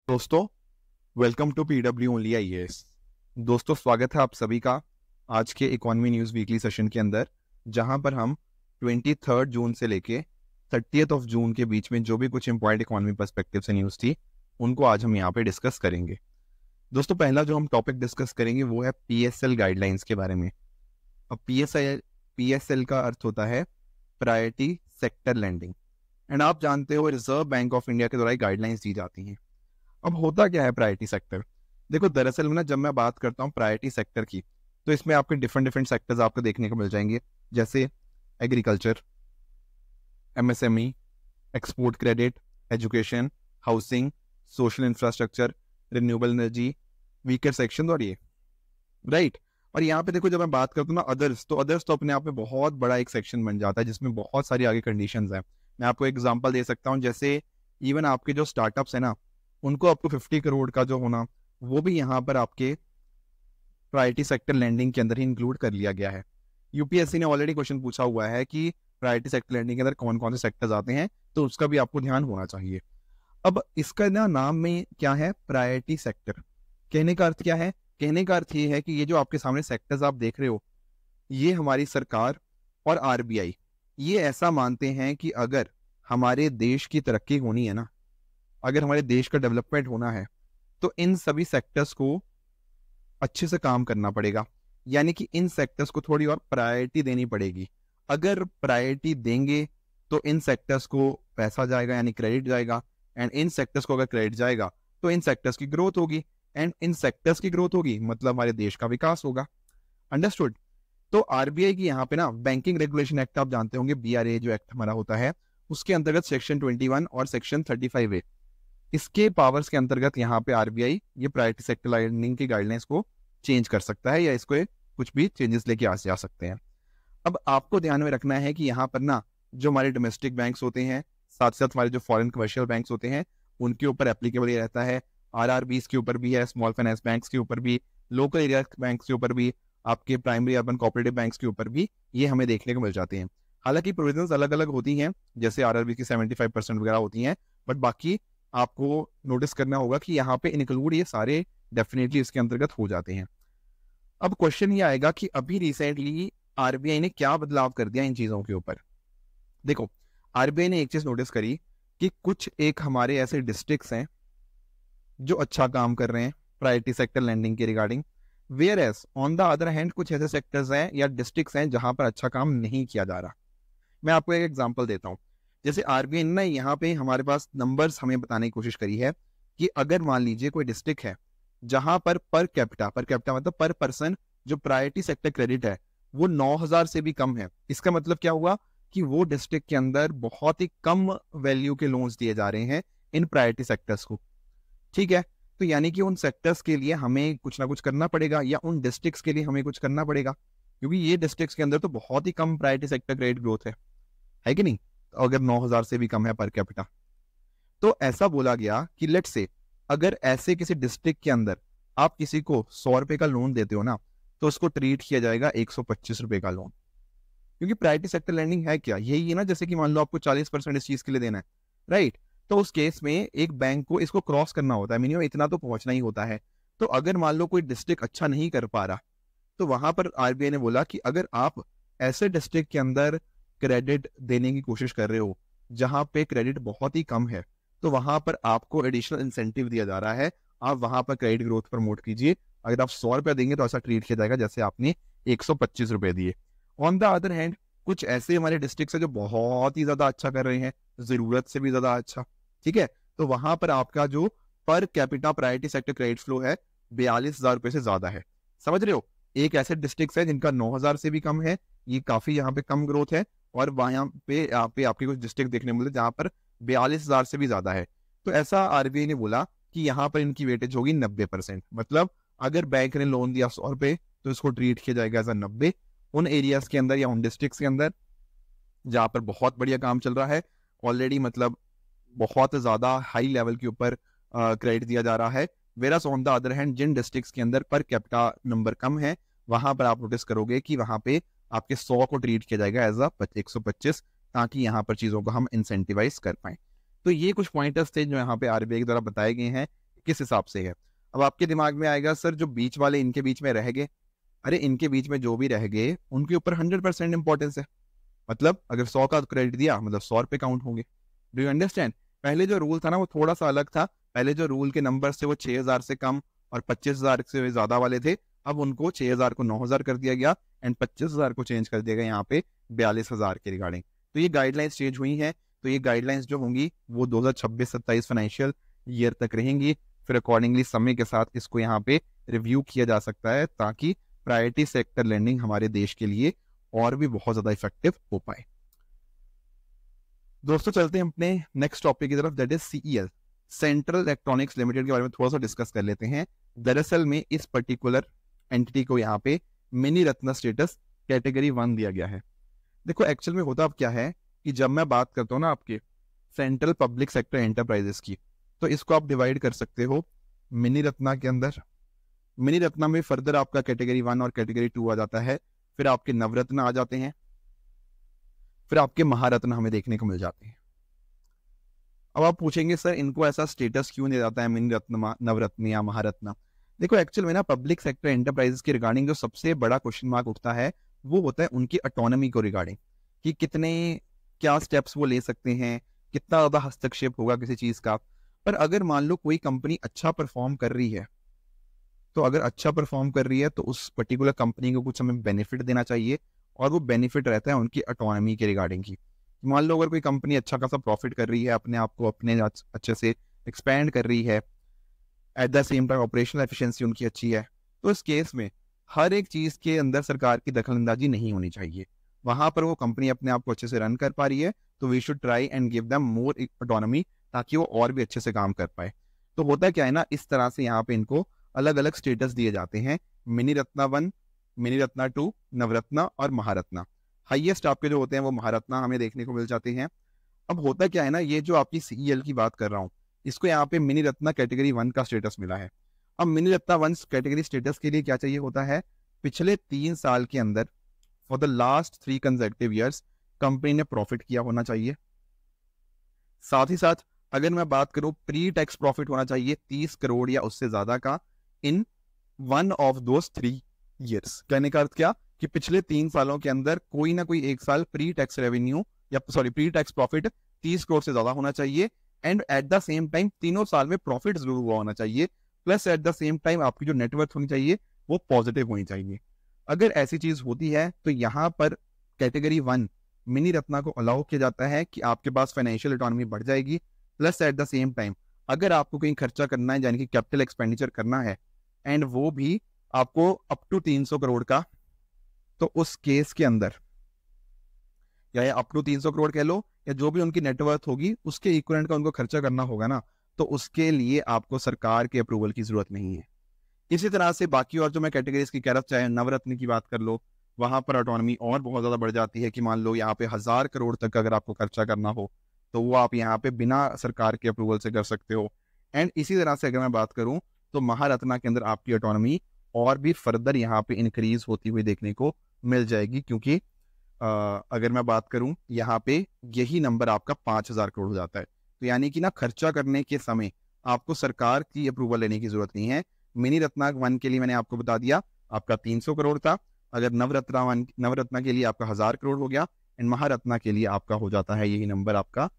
दोस्तों, welcome to PW only IAS. दोस्तों, स्वागत है आप सभी का आज के इकोनॉमी न्यूज़ वीकली सेशन के अंदर, जहां पर हम 23 जून से लेके 30 जून के बीच में जो भी कुछ इंपॉर्टेंट इकोनॉमी पर्सपेक्टिव से न्यूज़ थी उनको आज हम यहाँ पे डिस्कस करेंगे। दोस्तों, पहला जो हम टॉपिक डिस्कस करेंगे वो है पीएसएल गाइडलाइंस के बारे में। अब पीएसएल का अर्थ होता है प्रायोरिटी सेक्टर लैंडिंग, एंड आप जानते हो रिजर्व बैंक ऑफ इंडिया के द्वारा गाइडलाइंस दी जाती हैं। अब होता क्या है प्रायोरिटी सेक्टर? देखो, दरअसल में ना जब मैं बात करता हूँ प्रायोरिटी सेक्टर की, तो इसमें आपके डिफरेंट डिफरेंट सेक्टर्स आपको देखने को मिल जाएंगे, जैसे agriculture, MSME, export credit, education, housing, social infrastructure, renewable energy, weaker section और ये राइट। और यहाँ पे देखो, जब मैं बात करता हूँ ना अदर्स, तो अदर्स तो अपने आप में बहुत बड़ा एक सेक्शन बन जाता है जिसमें बहुत सारी आगे कंडीशंस हैं। मैं आपको एग्जांपल दे सकता हूँ, जैसे इवन आपके जो स्टार्टअप्स है ना, उनको अप टू 50 करोड़ का जो होना, वो भी यहाँ पर आपके प्रायोरिटी सेक्टर लैंडिंग के अंदर ही इंक्लूड कर लिया गया है। यूपीएससी ने ऑलरेडी क्वेश्चन पूछा हुआ है कि प्रायोरिटी सेक्टर लैंडिंग के अंदर कौन कौन से सेक्टर्स आते हैं, तो उसका भी आपको ध्यान होना चाहिए। अब इसका ना नाम में क्या है, प्रायोरिटी सेक्टर। कहने का अर्थ क्या है? कहने का अर्थ ये है कि ये जो आपके सामने सेक्टर्स आप देख रहे हो, ये हमारी सरकार और आरबीआई ये ऐसा मानते हैं कि अगर हमारे देश की तरक्की होनी है ना, अगर हमारे देश का डेवलपमेंट होना है, तो इन सभी सेक्टर्स को अच्छे से काम करना पड़ेगा। यानी कि इन सेक्टर्स को थोड़ी और प्रायोरिटी देनी पड़ेगी। अगर प्रायोरिटी देंगे तो इन सेक्टर्स को पैसा जाएगा, यानी क्रेडिट जाएगा, एंड इन सेक्टर्स को अगर क्रेडिट जाएगा तो इन सेक्टर्स की ग्रोथ होगी, एंड इन सेक्टर्स की ग्रोथ होगी मतलब हमारे देश का विकास होगा। अंडरस्टूड? तो आरबीआई की यहाँ पे ना बैंकिंग रेगुलेशन एक्ट आप जानते होंगे, बीआरए जो एक्ट हमारा होता है, उसके अंतर्गत सेक्शन 21 और सेक्शन 35A, इसके पावर्स के अंतर्गत यहाँ पे आरबीआई ये प्रायोरिटी सेक्टर लैंडिंग की गाइडलाइंस को चेंज कर सकता है, या इसको कुछ भी चेंजेस लेके आ जा सकते हैं। अब आपको ध्यान में रखना है कि यहाँ पर ना जो हमारे डोमेस्टिक बैंक्स होते हैं, साथ साथ हमारे जो फॉरेन कमर्शियल बैंक्स होते हैं, उनके ऊपर एप्लीकेबल ये रहता है। आरआरबीज के ऊपर भी है, स्मॉल फाइनेंस बैंक्स के ऊपर भी, लोकल एरिया बैंक्स के ऊपर भी, आपके प्राइमरी अर्बन कोऑपरेटिव बैंक्स के ऊपर भी ये हमें देखने को मिल जाते हैं। हालांकि प्रोविजंस अलग अलग होती हैं, जैसे आरआरबी की 75% वगैरह होती हैं, बट बाकी आपको नोटिस करना होगा कि यहाँ पे इंक्लूड ये सारे डेफिनेटली इसके अंतर्गत हो जाते हैं। अब क्वेश्चन ये आएगा कि अभी रिसेंटली आरबीआई ने क्या बदलाव कर दिया इन चीजों के ऊपर। देखो, आरबीआई ने एक चीज नोटिस करी कि कुछ एक हमारे ऐसे डिस्ट्रिक्ट्स हैं जो अच्छा काम कर रहे हैं प्रायोरिटी सेक्टर लैंडिंग के regarding, whereas on the other hand कुछ ऐसे सेक्टर्स हैं या डिस्ट्रिक्ट्स हैं जहां पर अच्छा काम नहीं किया जा रहा। मैं आपको एक एग्जांपल देता हूं। जैसे आरबीआई ने यहाँ पे हमारे पास नंबर्स हमें बताने की कोशिश करी है कि अगर मान लीजिए कोई डिस्ट्रिक्ट है जहां पर कैपिटा मतलब पर पर्सन जो प्रायोरिटी सेक्टर क्रेडिट है वो 9,000 से भी कम है, इसका मतलब क्या हुआ कि वो डिस्ट्रिक्ट के अंदर बहुत ही कम वैल्यू के लोन्स दिए जा रहे हैं इन प्रायोरिटी सेक्टर्स को। ठीक है, तो यानी कि उन सेक्टर्स के लिए हमें कुछ ना कुछ करना पड़ेगा, या उन डिस्ट्रिक्ट्स के लिए हमें कुछ करना पड़ेगा, क्योंकि ये डिस्ट्रिक्ट्स के अंदर तो बहुत ही कम प्रायोरिटी सेक्टर क्रेडिट ग्रोथ है कि नहीं? अगर 9,000 से भी कम है पर कैपिटा, तो ऐसा बोला गया कि लेट से अगर ऐसे किसी डिस्ट्रिक्ट के अंदर आप किसी को 100 रुपए का लोन देते हो ना, तो उसको ट्रीट किया जाएगा 125 रुपए का लोन। क्योंकि प्रायोरिटी सेक्टर लैंडिंग है क्या, यही है ना, जैसे कि मान लो आपको 40% इस चीज के लिए देना है, राइट? तो उस केस में एक बैंक को इसको क्रॉस करना होता है, मिनिमम इतना तो पहुंचना ही होता है। तो अगर मान लो कोई डिस्ट्रिक्ट अच्छा नहीं कर पा रहा, तो वहां पर आरबीआई ने बोला कि अगर आप ऐसे डिस्ट्रिक्ट के अंदर क्रेडिट देने की कोशिश कर रहे हो जहां पे क्रेडिट बहुत ही कम है, तो वहां पर आपको एडिशनल इंसेंटिव दिया जा रहा है, आप वहां पर क्रेडिट ग्रोथ प्रमोट कीजिए। अगर आप 100 रुपए देंगे तो ऐसा ट्रीट किया जाएगा जैसे आपने 125 रुपए दिए। ऑन द अदर हैंड कुछ ऐसे हमारे डिस्ट्रिक्ट है जो बहुत ही ज्यादा अच्छा कर रहे हैं, जरूरत से भी ज्यादा अच्छा, ठीक है, तो वहां पर आपका जो per capita priority sector credit flow है 42,000 रुपए से ज्यादा है। समझ रहे हो? एक ऐसे डिस्ट्रिक्ट है जिनका 9,000 से भी कम है, ये काफी यहाँ पे कम ग्रोथ है, और वहां पे आपके कुछ डिस्ट्रिक्ट देखने मिलते जहां पर 42,000 से भी ज्यादा है। तो ऐसा आरबीआई ने बोला कि यहाँ पर इनकी वेटेज होगी 90%। मतलब अगर बैंक ने लोन दिया 100 रुपए तो इसको ट्रीट किया जाएगा एज 90 उन एरियाज के अंदर या उन डिस्ट्रिक्ट के अंदर जहां पर बहुत बढ़िया काम चल रहा है ऑलरेडी, मतलब बहुत ज्यादा हाई लेवल के ऊपर क्रेडिट दिया जा रहा है। Whereas on the other hand जिन डिस्ट्रिक्ट्स के अंदर पर कैपिटा नंबर कम है, वहां पर आप नोटिस करोगे कि वहां पे आपके 100 को ट्रीट किया जाएगा एज अ 125, ताकि यहाँ पर चीजों को हम इंसेंटिवाइज कर पाए। तो ये कुछ पॉइंटर्स थे जो यहाँ पे आरबीआई के द्वारा बताए गए हैं किस हिसाब से है। अब आपके दिमाग में आएगा सर जो बीच वाले इनके बीच में रह गए, अरे इनके बीच में जो भी रह गए उनके ऊपर 100% इंपॉर्टेंस है। मतलब अगर 100 का क्रेडिट दिया मतलब 100 रुपए काउंट होंगे। Do you understand? पहले जो रूल था ना वो थोड़ा सा अलग था। पहले जो रूल के नंबर थे वो 6000 से कम और 25,000 से ज्यादा वाले थे। अब उनको 6000 को 9000 कर दिया गया एंड 25,000 को चेंज कर दिया गया यहाँ पे 42,000 के रिगार्डिंग। तो ये गाइडलाइंस चेंज हुई हैं। तो ये गाइडलाइंस जो होंगी वो 2026-27 फाइनेंशियल ईयर तक रहेंगी। फिर अकॉर्डिंगली समय के साथ इसको यहाँ पे रिव्यू किया जा सकता है ताकि प्रायोरिटी सेक्टर लेंडिंग हमारे देश के लिए और भी बहुत ज्यादा इफेक्टिव हो पाए। दोस्तों चलते हैं अपने नेक्स्ट टॉपिक की तरफ, that is CEL, central electronics limited के बारे में थोड़ा सा डिस्कस कर लेते हैं। दरअसल में इस पर्टिकुलर एंटिटी को यहाँ पे मिनी रत्न स्टेटस कैटेगरी 1 दिया गया है। देखो एक्चुअल में होता अब क्या है कि जब मैं बात करता हूँ ना आपके सेंट्रल पब्लिक सेक्टर एंटरप्राइजेस की, तो इसको आप डिवाइड कर सकते हो मिनी रत्ना के अंदर। मिनी रत्ना में फर्दर आपका कैटेगरी 1 और कैटेगरी 2 आ जाता है। फिर आपके नवरत्न आ जाते हैं, फिर आपके महारत्न हमें देखने को मिल जाते हैं। अब आप पूछेंगे सर इनको ऐसा स्टेटस क्यों दिया जाता है मिनी रत्न, नवरत्न या महारत्न? देखो एक्चुअल में ना पब्लिक सेक्टर एंटरप्राइजेस के रिगार्डिंग जो सबसे बड़ा क्वेश्चन मार्क उठता है वो होता है उनकी ऑटोनॉमी को रिगार्डिंग, कि कितने क्या स्टेप्स वो ले सकते हैं, कितना ज्यादा हस्तक्षेप होगा किसी चीज का। पर अगर मान लो कोई कंपनी अच्छा परफॉर्म कर रही है, तो अगर अच्छा परफॉर्म कर रही है तो उस पर्टिकुलर कंपनी को कुछ हमें बेनिफिट देना चाहिए, और वो बेनिफिट रहता है उनकी ऑटोनॉमी के रिगार्डिंग की। मान लो अगर कोई कंपनी अच्छा खासा प्रॉफिट कर रही है, अपने आप को अपने अच्छे से एक्सपैंड कर रही है, at the same time operational efficiency उनकी अच्छी है, तो इस केस में हर एक चीज के अंदर सरकार की दखलंदाजी नहीं होनी चाहिए। वहां पर वो कंपनी अपने आप को अच्छे से रन कर पा रही है तो we should try and give them more autonomy ताकि वो और भी अच्छे से काम कर पाए। तो होता क्या है ना, इस तरह से यहाँ पे इनको अलग अलग स्टेटस दिए जाते हैं, मिनी रत्ना 1, मिनी रत्ना 2, नवरत्ना और महारत्ना। हाईएस्ट आपके जो होते हैं वो महारत्ना हमें देखने को मिल जाते हैं। अब होता क्या है ना, ये जो आपकी सीईएल की बात कर रहा हूँ इसको यहाँ पे मिनी रत्ना कैटेगरी 1 का स्टेटस मिला है। अब मिनी रत्ना 1 कैटेगरी स्टेटस के लिए क्या चाहिए होता है, पिछले 3 साल के अंदर for the last 3 consecutive years company ने प्रॉफिट किया होना चाहिए। साथ ही साथ अगर मैं बात करूं प्री टैक्स प्रॉफिट होना चाहिए 30 करोड़ या उससे ज्यादा का इन 1 ऑफ दोस 3 ईयर्स। कहने का अर्थ क्या कि पिछले 3 सालों के अंदर कोई ना कोई एक साल प्री टैक्स रेवेन्यू या sorry pre tax profit 30 crore से ज्यादा होना चाहिए, and at the same time तीनों साल में प्रॉफिट जरूर हुआ होना चाहिए, plus at the same time आपकी जो नेटवर्थ होनी चाहिए वो पॉजिटिव होनी चाहिए। अगर ऐसी चीज होती है तो यहाँ पर कैटेगरी 1 मिनी रत्ना को अलाउ किया जाता है कि आपके पास फाइनेंशियल इकोनॉमी बढ़ जाएगी, plus at the same time अगर आपको कहीं खर्चा करना है यानी कि कैपिटल एक्सपेंडिचर करना है एंड वो भी आपको अप टू 300 करोड़ का, तो उस केस के अंदर या अप टू 300 करोड़ कह लो या जो भी उनकी नेटवर्थ होगी उसके इक्विवेलेंट का उनको खर्चा करना होगा ना, तो उसके लिए आपको सरकार के अप्रूवल की जरूरत नहीं है। इसी तरह से बाकी और जो मैं कैटेगरीज की कह रहा, चाहे नवरत्न की बात कर लो, वहां पर ऑटोनॉमी और बहुत ज्यादा बढ़ जाती है कि मान लो यहाँ पे 1000 करोड़ तक अगर आपको खर्चा करना हो तो वो आप यहाँ पे बिना सरकार के अप्रूवल से कर सकते हो। एंड इसी तरह से अगर मैं बात करूं तो महारत्ना के अंदर आपकी ऑटोनॉमी और भी फर्दर यहाँ पे इंक्रीज होती हुई देखने को मिल जाएगी, क्योंकि अगर मैं बात करूं यहाँ पे यही नंबर आपका 5000 करोड़ हो जाता है। तो यानी कि ना खर्चा करने के समय आपको सरकार की अप्रूवल लेने की जरूरत नहीं है। मिनी रत्ना 1 के लिए मैंने आपको बता दिया आपका 300 करोड़ था, अगर नवरत्ना के लिए आपका 1000 करोड़ हो गया, एंड महारत्ना के लिए आपका हो जाता है यही नंबर आपका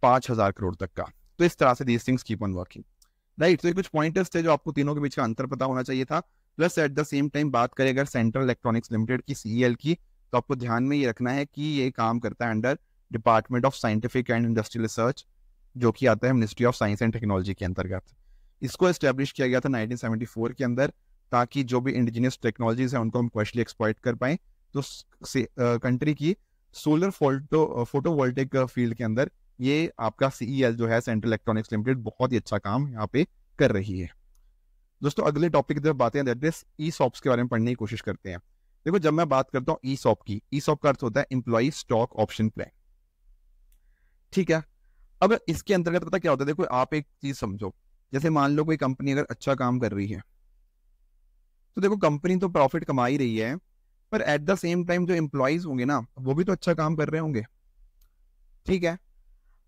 5000 करोड़ तक का। तो इस तरह से these things keep on working, right. तो ये कुछ पॉइंटर्स थे जो आपको तीनों के बीच का अंतर पता होना चाहिए था। Plus at the same time बात करें अगर सेंट्रल इलेक्ट्रॉनिक्स लिमिटेड की सीईएल की, तो आपको ध्यान में ये रखना है कि ये काम करता है under department of scientific and industrial research, जो कि आता है ministry of science and technology के अंतर्गत। इसको एस्टेब्लिश किया गया था 1974 के अंदर, ताकि जो भी इंडिजिनियस टेक्नोलॉजीज है उनको हम कॉमर्शियली एक्सप्लॉइट कर पाए। तो कंट्री की सोलर फोटोवोल्टिक फील्ड के अंदर ये आपका सीईएल जो है सेंट्रल इलेक्ट्रॉनिक्स लिमिटेड बहुत ही अच्छा काम यहाँ पे कर रही है। दोस्तों अगले टॉपिक की तरफ बातें दैट इज ईसॉप्स के बारे में पढ़ने की कोशिश करते हैं। देखो जब मैं बात करता हूँ ईसॉप की, ईसॉप का अर्थ होता है एम्प्लॉई स्टॉक ऑप्शन प्लान, ठीक है। अब इसके अंतर्गत पता क्या होता है, देखो आप एक चीज समझो, जैसे मान लो कोई कंपनी अगर अच्छा काम कर रही है तो देखो कंपनी तो प्रॉफिट कमा ही रही है, पर एट द सेम टाइम जो एम्प्लॉइज होंगे ना वो भी तो अच्छा काम कर रहे होंगे, ठीक है।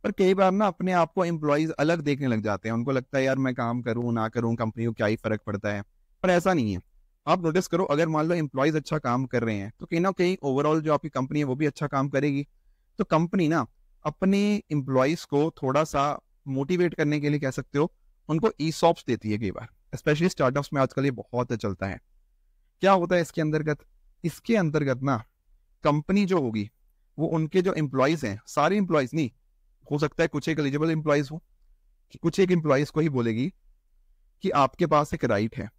पर कई बार ना अपने आप को एम्प्लॉयज अलग देखने लग जाते हैं, उनको लगता है यार मैं काम करूं ना करूं कंपनी को क्या ही फर्क पड़ता है। पर ऐसा नहीं है। आप नोटिस करो, अगर मान लो एम्प्लॉयज अच्छा काम कर रहे हैं तो कहीं ना कहीं ओवरऑल जो आपकी कंपनी है वो भी अच्छा काम करेगी। तो कंपनी ना अपने एम्प्लॉयज को थोड़ा सा मोटिवेट करने के लिए कह सकते हो, उनको ईसॉप्स देती है कई बार, स्पेशली स्टार्टअप्स में आजकल ये बहुत चलता है। क्या होता है इसके अंतर्गत ना कंपनी जो होगी वो उनके जो एम्प्लॉयज हैं, सारे एम्प्लॉयज नहीं, हो सकता है कुछ एक एलिजिबल एम्प्लॉयज हो, कि कुछ एक एम्प्लॉयज को ही बोलेगी कि आपके पास एक राइट है।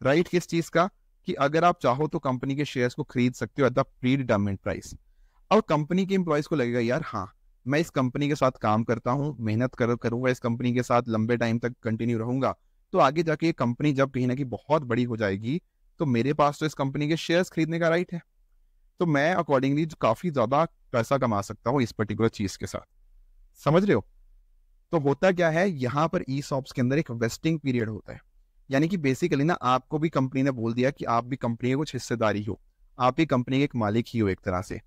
राइट किस चीज का? कि अगर आप चाहो तो कंपनी के शेयर्स को खरीद सकते हो at the pre determined price. और कंपनी के एम्प्लॉयज को लगेगा यार हाँ, मैं इस कंपनी के साथ काम करता हूँ, मेहनत करूंगा, इस कंपनी के साथ लंबे टाइम तक कंटिन्यू रहूंगा, तो आगे जाके ये कंपनी जब कहीं ना कहीं बहुत बड़ी हो जाएगी तो मेरे पास तो इस कंपनी के शेयर्स खरीदने का राइट है। तो मैं अकॉर्डिंगली काफी ज्यादा पैसा कमा सकता हूँ इस पर्टिकुलर चीज के साथ। समझ रहे हो? तो होता क्या है यहाँ पर ईसॉप्स के अंदर एक वेस्टिंग पीरियड होता है। यानी कि बेसिकली ना आपको भी कंपनी ने बोल दिया कि आप भी कंपनी के कुछ हिस्सेदारी हो, आप भी कंपनी के एक मालिक ही हो एक तरह से।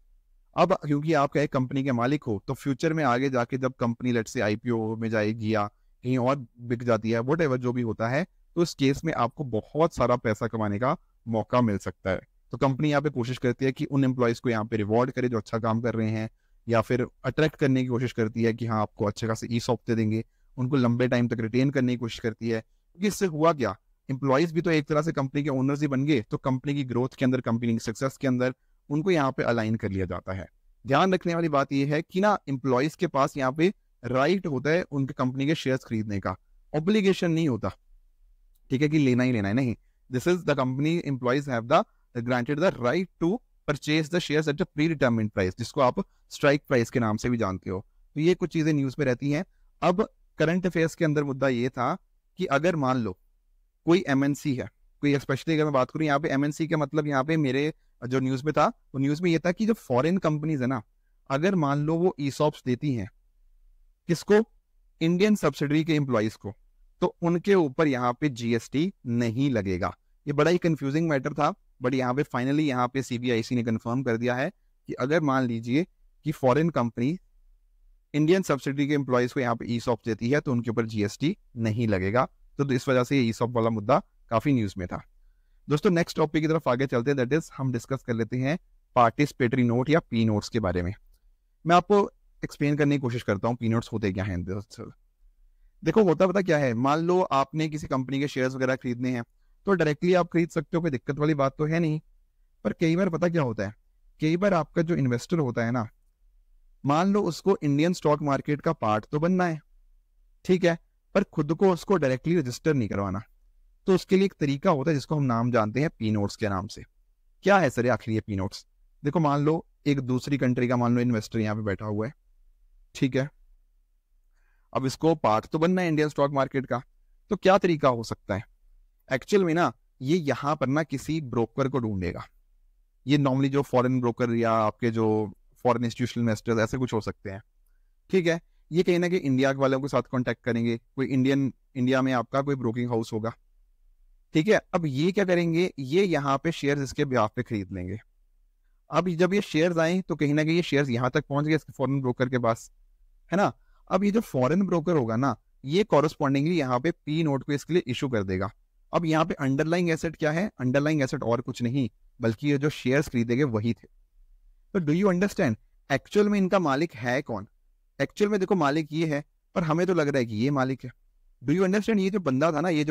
अब क्योंकि आप एक कंपनी के मालिक हो तो फ्यूचर में आगे जाके जब कंपनी लेट से आईपीओ में जाएगी या कहीं और बिक जाती है, वट जो भी होता है, तो इस केस में आपको बहुत सारा पैसा कमाने का मौका मिल सकता है। तो कंपनी यहाँ पे कोशिश करती है कि उन एम्प्लॉयज को यहाँ पे रिवॉर्ड करे जो अच्छा काम कर रहे हैं, या फिर अट्रैक्ट करने की कोशिश करती है कि हाँ आपको अच्छे खासे ईसॉप दे देंगे, उनको लंबे टाइम तक रिटेन करने की कोशिश करती है। क्योंकि इससे हुआ क्या, एम्प्लॉयज भी तो एक तरह से कंपनी के ओनर्स ही बन गए, तो कंपनी की ग्रोथ के अंदर, कंपनी की सक्सेस के अंदर उनको यहाँ पे अलाइन कर लिया जाता है। ध्यान रखने वाली बात यह है कि ना एम्प्लॉयज के पास यहाँ पे राइट होता है उनके कंपनी के शेयर्स खरीदने का, ऑब्लिगेशन नहीं होता, ठीक है, कि लेना ही लेना है, नहीं। This is the company employees have the granted the right to purchase the shares at a predetermined price, जिसको आप स्ट्राइक प्राइस के नाम से भी जानते हो। तो ये कुछ चीजें न्यूज में रहती हैं। अब करंट अफेयर्स के अंदर मुद्दा ये था कि अगर मान लो कोई एमएनसी है, कोई स्पेशली अगर मैं बात करूं यहाँ पे एमएनसी का मतलब, यहाँ पे मेरे जो न्यूज में था वो न्यूज में ये था कि जो फॉरेन कंपनीज है ना, अगर मान लो वो ईसॉप्स देती हैं किसको, इंडियन सब्सिडरी के एम्प्लॉयज को, तो उनके ऊपर यहाँ पे जीएसटी नहीं लगेगा। ये बड़ा ही कंफ्यूजिंग मैटर था, बट यहाँ पे फाइनली यहाँ पे सीबीआईसी ने कंफर्म कर दिया है कि अगर मान लीजिए कि फॉरेन कंपनी इंडियन सब्सिडरी के एम्प्लॉयज को यहाँ पे ईसॉप देती है तो उनके ऊपर जीएसटी नहीं लगेगा। तो इस वजह से ये ईसॉप वाला मुद्दा काफी न्यूज में था। दोस्तों नेक्स्ट टॉपिक की तरफ आगे चलते हैं, दैट इज हम डिस्कस कर लेते हैं पार्टिसिपेटरी नोट या पी नोट्स के बारे में। मैं आपको एक्सप्लेन करने की कोशिश करता हूँ पी नोट्स होते क्या हैं। देखो होता पता क्या है, मान लो आपने किसी कंपनी के शेयर्स वगैरह खरीदने हैं तो डायरेक्टली आप खरीद सकते हो, कोई दिक्कत वाली बात तो है नहीं। पर कई बार पता क्या होता है, कई बार आपका जो इन्वेस्टर होता है ना, मान लो उसको इंडियन स्टॉक मार्केट का पार्ट तो बनना है, ठीक है, पर खुद को उसको डायरेक्टली रजिस्टर नहीं करवाना। तो उसके लिए एक तरीका होता है जिसको हम नाम जानते हैं पी नोट्स के नाम से। क्या है सर आखिर ये पी नोट्स? देखो मान लो एक दूसरी कंट्री का मान लो इन्वेस्टर यहाँ पे बैठा हुआ है, ठीक है, अब इसको पार्ट तो बनना है इंडियन स्टॉक मार्केट का, तो क्या तरीका हो सकता है? एक्चुअल में ना ये यहाँ पर ना किसी ब्रोकर को ढूंढेगा। ये नॉर्मली जो फॉरेन ब्रोकर या आपके जो फॉरेन इंस्टीट्यूशनल इन्वेस्टर्स ऐसे कुछ हो सकते हैं, ठीक है। ये कहीं ना कहीं इंडिया वालों के साथ कांटेक्ट करेंगे, कोई इंडिया में आपका कोई ब्रोकिंग हाउस होगा, ठीक है। अब ये क्या करेंगे, ये यहाँ पे शेयर्स इसके ब्याह पे खरीद लेंगे। अब जब ये शेयर्स आए तो कहीं ना कहीं ये शेयर्स यहाँ तक पहुंच गए फॉरेन ब्रोकर के पास, है ना। अब ये जो फॉरेन ब्रोकर होगा ना, ये कॉरस्पॉन्डिंगली यहाँ पे पी नोट को इसके लिए इशू कर देगा। अब यहाँ पे अंडरलाइंग एसेट क्या है? अंडरलाइंग एसेट और कुछ नहीं बल्कि ये जो शेयर्स खरीदे गए वही थे। तो डू यू अंडरस्टैंड एक्चुअल में इनका मालिक है कौन? एक्चुअल में देखो मालिक ये है, पर हमें तो लग रहा है कि ये मालिक है। Do you understand? ये जो बंदा था ना, ये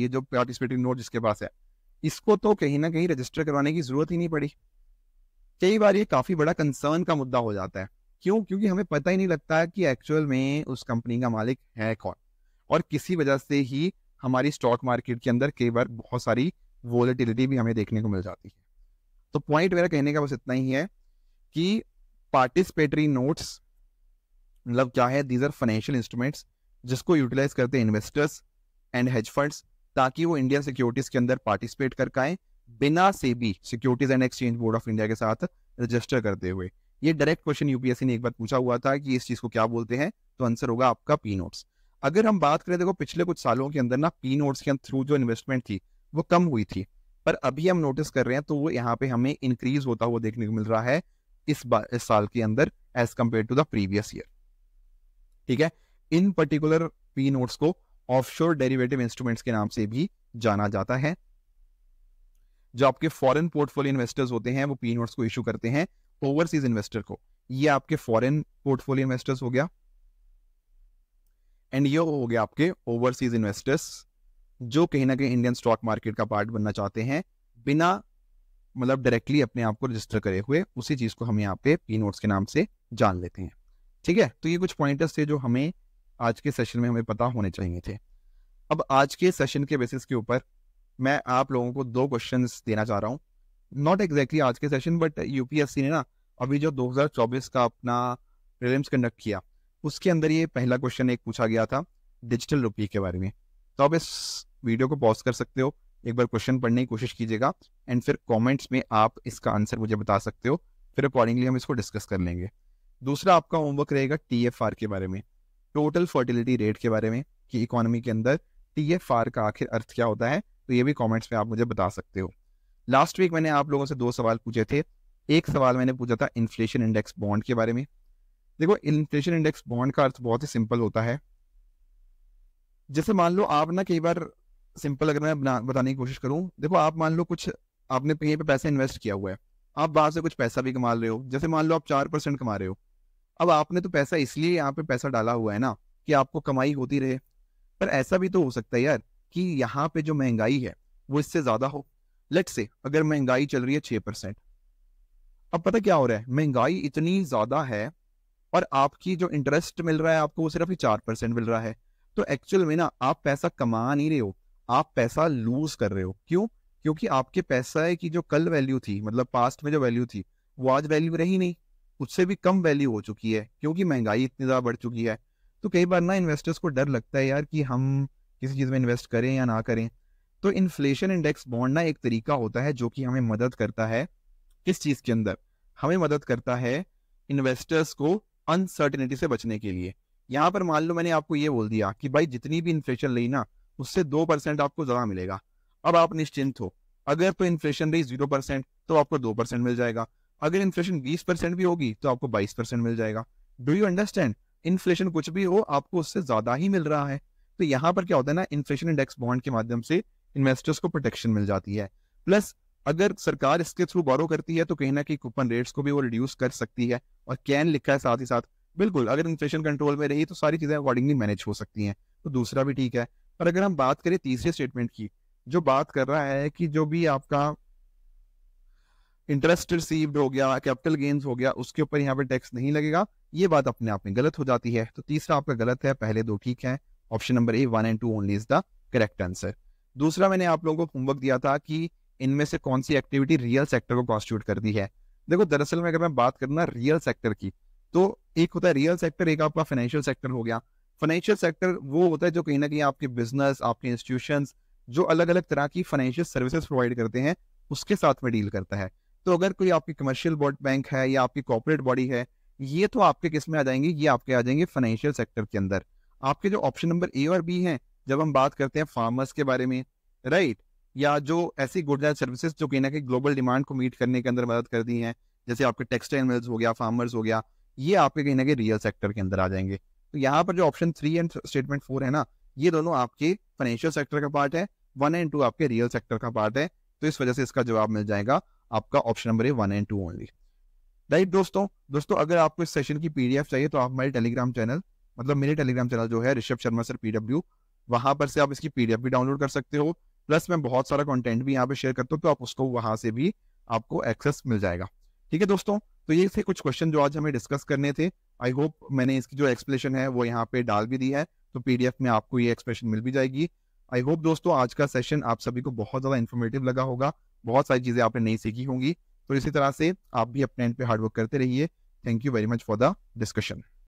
जो पार्टिसिपेटिंग नोट जिसके पास है, इसको तो कहीं ना कहीं रजिस्टर करवाने की जरूरत ही नहीं पड़ी। कई बार ये काफी बड़ा कंसर्न का मुद्दा हो जाता है। क्यों? क्योंकि हमें पता ही नहीं लगता कि एक्चुअल में उस कंपनी का मालिक है कौन, और किसी वजह से ही हमारी स्टॉक मार्केट के अंदर कई बार बहुत सारी वोलेटिलिटी भी हमें देखने को मिल जाती है। तो पॉइंट मेरा कहने का बस इतना ही है कि पार्टिसिपेटरी नोट्स मतलब क्या है? दीज आर फाइनेंशियल इंस्ट्रूमेंट्स जिसको यूटिलाइज करते हैं इन्वेस्टर्स एंड हेज फंड्स, ताकि वो इंडियन सिक्योरिटीज के अंदर पार्टिसिपेट कर पाए बिना SEBI securities and exchange board of India के साथ रजिस्टर करते हुए। ये डायरेक्ट क्वेश्चन यूपीएससी ने एक बार पूछा हुआ था कि इस चीज को क्या बोलते हैं, तो आंसर होगा आपका पी नोट्स। अगर हम बात करें, देखो पिछले कुछ सालों के अंदर ना पी नोट्स के थ्रू जो इन्वेस्टमेंट थी वो कम हुई थी, पर अभी हम नोटिस कर रहे हैं तो वो यहाँ पे हमें इंक्रीज होता हुआ देखने को मिल रहा है इस साल के अंदर as compared to the previous year. ठीक है। इन पर्टिकुलर पी नोट्स को ऑफशोर डेरिवेटिव इंस्ट्रूमेंट्स के नाम से भी जाना जाता है। जो आपके फॉरेन पोर्टफोलियो इन्वेस्टर्स होते हैं वो पी नोट्स को इशू करते हैं ओवरसीज इन्वेस्टर को। ये आपके फॉरेन पोर्टफोलियो इन्वेस्टर्स हो गया, एंड ये हो गया आपके ओवरसीज इन्वेस्टर्स जो कहीं ना कहीं इंडियन स्टॉक मार्केट का पार्ट बनना चाहते हैं बिना मतलब डायरेक्टली अपने आप को रजिस्टर करे हुए। उसी चीज को हम यहाँ पे पी नोट्स के नाम से जान लेते हैं। ठीक है, तो ये कुछ पॉइंटर्स थे जो हमें आज के सेशन में हमें पता होने चाहिए थे। अब आज के सेशन के बेसिस के ऊपर मैं आप लोगों को 2 क्वेश्चंस देना चाह रहा हूँ। नॉट एग्जैक्टली आज के सेशन, बट यूपीएससी ने ना अभी जो 2024 का अपना प्रीलिम्स कंडक्ट किया उसके अंदर ये पहला क्वेश्चन एक पूछा गया था डिजिटल रुपये के बारे में। तो आप इस वीडियो को पॉज कर सकते हो, एक बार क्वेश्चन पढ़ने की कोशिश कीजिएगा, एंड फिर कमेंट्स में आप इसका आंसर मुझे बता सकते हो, फिर अकॉर्डिंगली हम इसको डिस्कस कर लेंगे। दूसरा आपका होमवर्क रहेगा टीएफआर के बारे में, टोटल फर्टिलिटी रेट के बारे में, कि इकोनॉमी के अंदर टीएफआर का आखिर अर्थ क्या होता है। तो ये भी कमेंट्स में आप मुझे बता सकते हो। लास्ट वीक मैंने आप लोगों से 2 सवाल पूछे थे। एक सवाल मैंने पूछा था इन्फ्लेशन इंडेक्स बॉन्ड के बारे में। देखो, इन्फ्लेशन इंडेक्स बॉन्ड का अर्थ बहुत ही सिंपल होता है। जैसे मान लो आप ना, कई बार सिंपल अगर मैं बताने की कोशिश करूं, देखो आप मान लो कुछ आपने कहीं पे पैसा इन्वेस्ट किया हुआ है, आप बाहर से कुछ पैसा भी कमा रहे हो। जैसे मान लो आप 4% कमा रहे हो। अब आपने तो पैसा इसलिए यहाँ पे पैसा डाला हुआ है ना कि आपको कमाई होती रहे, पर ऐसा भी तो हो सकता है यार कि यहाँ पे जो महंगाई है वो इससे ज्यादा हो। लेट्स से अगर महंगाई चल रही है 6%, अब पता क्या हो रहा है, महंगाई इतनी ज्यादा है और आपकी जो इंटरेस्ट मिल रहा है आपको वो सिर्फ 4% मिल रहा है। तो एक्चुअल में ना आप पैसा कमा नहीं रहे हो, आप पैसा लूज कर रहे हो। क्यों? क्योंकि आपके पैसा की जो कल वैल्यू थी, मतलब पास्ट में जो वैल्यू थी, वो आज वैल्यू रही नहीं, उससे भी कम वैल्यू हो चुकी है क्योंकि महंगाई इतनी ज्यादा बढ़ चुकी है। तो कई बार ना इन्वेस्टर्स को डर लगता है यार कि हम किसी चीज में इन्वेस्ट करें या ना करें। तो इन्फ्लेशन इंडेक्स बॉन्ड ना एक तरीका होता है जो कि हमें मदद करता है। किस चीज के अंदर? हमें मदद करता है इन्वेस्टर्स को अनसर्टेनिटी से बचने के लिए। यहाँ पर मान लो मैंने आपको ये बोल दिया कि भाई जितनी भी इन्फ्लेशन रही ना उससे 2% आपको ज्यादा मिलेगा। अब आप निश्चिंत हो, अगर तो इन्फ्लेशन रही 0% तो आपको 2% मिल जाएगा, अगर इन्फ्लेशन 20% भी होगी तो आपको 22% मिल जाएगा। Do you understand? इन्फ्लेशन कुछ भी हो आपको उससे ज्यादा ही मिल रहा है। तो यहाँ पर क्या होता है ना, इन्फ्लेशन इंडेक्स बॉन्ड के माध्यम से इन्वेस्टर्स को प्रोटेक्शन मिल जाती है। प्लस अगर सरकार इसके थ्रू बोरो करती है तो कहीं ना कहीं कूपन रेट्स को भी वो रिड्यूस कर सकती है। और कैन लिखा है साथ ही साथ, बिल्कुल अगर इन्फ्लेशन कंट्रोल में रही तो सारी चीजें अकॉर्डिंगली मैनेज हो सकती हैं। तो दूसरा भी ठीक है। पर अगर हम बात करें तीसरे स्टेटमेंट की, जो बात कर रहा है कि जो भी आपका इंटरेस्ट रिसीव्ड हो गया, कैपिटल गेन्स हो गया, उसके ऊपर यहाँ पे टैक्स नहीं लगेगा, ये बात अपने आप में गलत हो जाती है। तो तीसरा आपका गलत है, पहले 2 ठीक है। Option number A 1 and 2 only is the correct answer. दूसरा मैंने आप लोगों को होमवर्क दिया था कि इनमें से कौन सी एक्टिविटी रियल सेक्टर को कॉन्स्टिट्यूट करती है। देखो दरअसल में अगर मैं बात करना रियल सेक्टर की, तो एक होता है रियल सेक्टर, एक आपका फाइनेंशियल सेक्टर हो गया। फाइनेंशियल सेक्टर वो होता है जो कहीं ना कहीं आपके बिजनेस, आपके इंस्टीट्यूशंस जो अलग अलग तरह की फाइनेंशियल सर्विसेज प्रोवाइड करते हैं उसके साथ में डील करता है। तो अगर कोई आपकी कमर्शियल बैंक है या आपकी कॉर्पोरेट बॉडी है, ये तो आपके किस में आ जाएंगे, ये आपके आ जाएंगे फाइनेंशियल सेक्टर के अंदर। आपके जो ऑप्शन नंबर ए और बी हैं, जब हम बात करते हैं फार्मर्स के बारे में, राइट, या जो ऐसी गुड्स एंड सर्विसेज जो कहीं ना कहीं ग्लोबल डिमांड को मीट करने के अंदर मदद करती हैं, जैसे आपके टेक्सटाइल मिल्स हो गया, फार्मर्स हो गया, ये आपके कहीं ना कहीं रियल सेक्टर के अंदर आ जाएंगे। तो यहाँ पर जो ऑप्शन 3 एंड स्टेटमेंट 4 है ना, ये दोनों आपके फाइनेंशियल सेक्टर का पार्ट है, 1 and 2 आपके रियल सेक्टर का पार्ट है। तो इस वजह से इसका जवाब मिल जाएगा आपका option number 1 and 2 only. Right दोस्तों अगर आपको इस सेशन की पीडीएफ चाहिए तो आप हमारे टेलीग्राम चैनल, मतलब मेरे टेलीग्राम चैनल जो है ऋषभ शर्मा सर PW, वहां पर से आप इसकी पीडीएफ भी डाउनलोड कर सकते हो। प्लस मैं बहुत सारा कंटेंट भी यहाँ पे शेयर करता हूँ, तो आप उसको वहां से भी आपको एक्सेस मिल जाएगा। ठीक है दोस्तों, तो ये थे कुछ क्वेश्चन जो आज हमें डिस्कस करने थे। आई होप मैंने इसकी जो एक्सप्लेनेशन है वो यहाँ पे डाल भी दी है, तो पीडीएफ में आपको ये एक्सप्लेनेशन मिल भी जाएगी। आई होप दोस्तों आज का सेशन आप सभी को बहुत ज्यादा इन्फॉर्मेटिव लगा होगा, बहुत सारी चीजें आपने नहीं सीखी होंगी। तो इसी तरह से आप भी अपने एंड पे हार्डवर्क करते रहिए। Thank you very much for the discussion.